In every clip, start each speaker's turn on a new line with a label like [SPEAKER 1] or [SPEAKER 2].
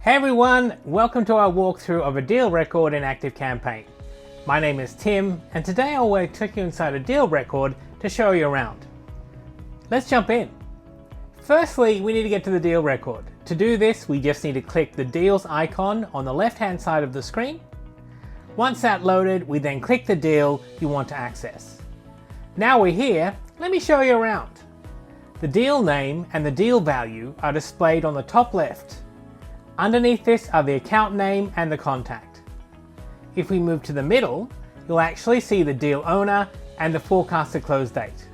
[SPEAKER 1] Hey everyone, welcome to our walkthrough of a deal record in ActiveCampaign. My name is Tim, and today I'll take you inside a deal record to show you around. Let's jump in. Firstly, we need to get to the deal record. To do this, we just need to click the deals icon on the left-hand side of the screen. Once that's loaded, we then click the deal you want to access. Now we're here, let me show you around. The deal name and the deal value are displayed on the top left. Underneath this are the account name and the contact. If we move to the middle, you'll actually see the deal owner and the forecasted close date.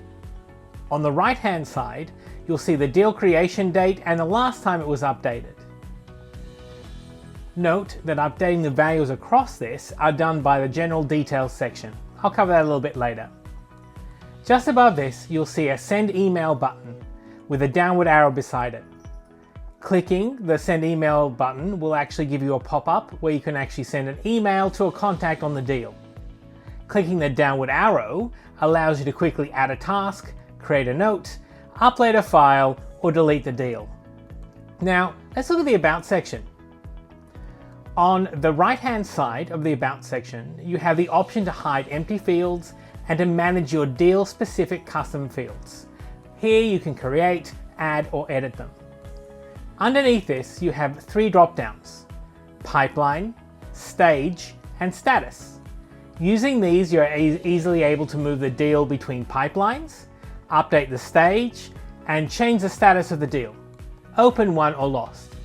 [SPEAKER 1] On the right hand side, you'll see the deal creation date and the last time it was updated. Note that updating the values across this are done by the general details section. I'll cover that a little bit later. Just above this, you'll see a send email button with a downward arrow beside it. Clicking the send email button will actually give you a pop-up where you can actually send an email to a contact on the deal. Clicking the downward arrow allows you to quickly add a task, create a note, upload a file, or delete the deal. Now, let's look at the About section. On the right-hand side of the About section, you have the option to hide empty fields and to manage your deal-specific custom fields. Here you can create, add, or edit them. Underneath this, you have three drop-downs: Pipeline, Stage, and Status. Using these, you're easily able to move the deal between pipelines, update the stage, and change the status of the deal, open, won, or lost.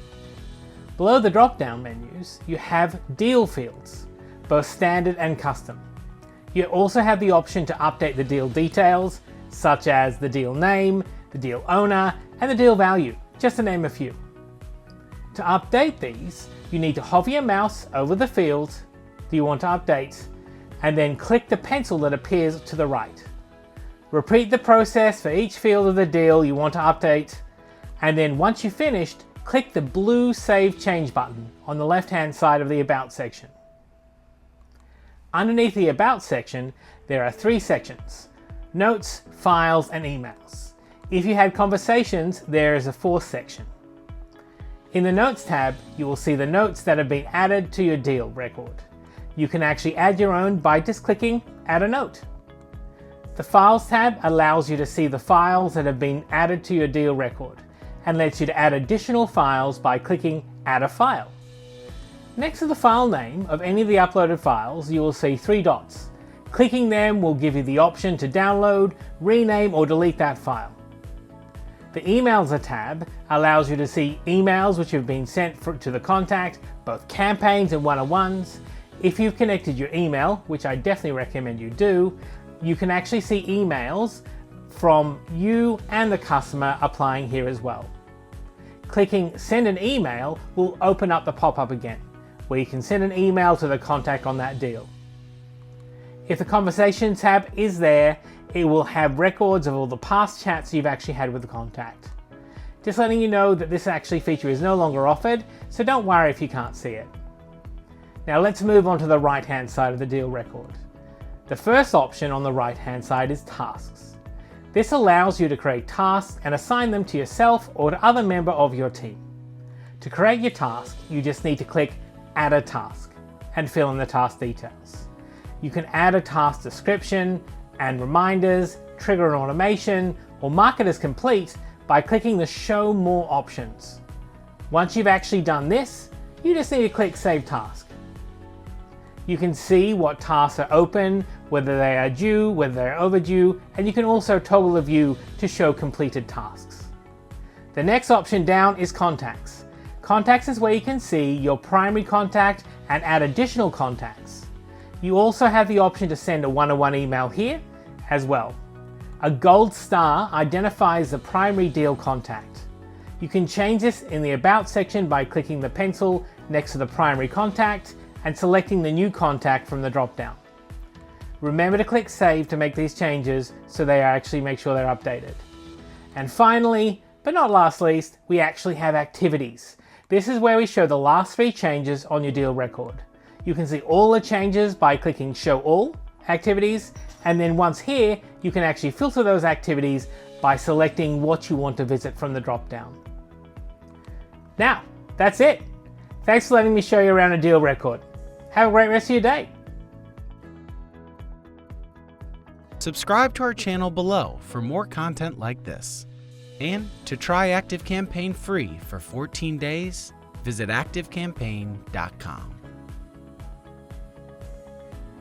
[SPEAKER 1] Below the drop-down menus, you have deal fields, both standard and custom. You also have the option to update the deal details, such as the deal name, the deal owner, and the deal value, just to name a few. To update these, you need to hover your mouse over the field that you want to update, and then click the pencil that appears to the right. Repeat the process for each field of the deal you want to update, and then once you've finished, click the blue Save Change button on the left-hand side of the About section. Underneath the About section, there are three sections: Notes, Files, and Emails. If you had conversations, there is a fourth section. In the Notes tab, you will see the notes that have been added to your deal record. You can actually add your own by just clicking Add a Note. The Files tab allows you to see the files that have been added to your deal record and lets you to add additional files by clicking Add a File. Next to the file name of any of the uploaded files, you will see three dots. Clicking them will give you the option to download, rename, or delete that file. The Emails tab allows you to see emails which have been sent to the contact, both campaigns and one-on-ones. If you've connected your email, which I definitely recommend you do, you can actually see emails from you and the customer applying here as well. Clicking Send an Email will open up the pop-up again, where you can send an email to the contact on that deal. If the Conversation tab is there, it will have records of all the past chats you've actually had with the contact. Just letting you know that this feature is no longer offered, so don't worry if you can't see it. Now let's move on to the right-hand side of the deal record. The first option on the right-hand side is Tasks. This allows you to create tasks and assign them to yourself or to other member of your team. To create your task, you just need to click Add a Task and fill in the task details. You can add a task description and reminders, trigger an automation, or mark it as complete by clicking the Show More options. Once you've actually done this, you just need to click Save Task. You can see what tasks are open, whether they are due, whether they're overdue, and you can also toggle the view to show completed tasks. The next option down is Contacts. Contacts is where you can see your primary contact and add additional contacts. You also have the option to send a one-on-one email here as well. A gold star identifies the primary deal contact. You can change this in the About section by clicking the pencil next to the primary contact and selecting the new contact from the drop-down. Remember to click Save to make these changes so they actually make sure they're updated. And finally, but not last least, we actually have Activities. This is where we show the last three changes on your deal record. You can see all the changes by clicking Show All Activities, and then once here, you can actually filter those activities by selecting what you want to visit from the drop-down. Now, that's it. Thanks for letting me show you around a deal record. Have a great rest of your day.
[SPEAKER 2] Subscribe to our channel below for more content like this. And to try ActiveCampaign free for 14 days, visit ActiveCampaign.com.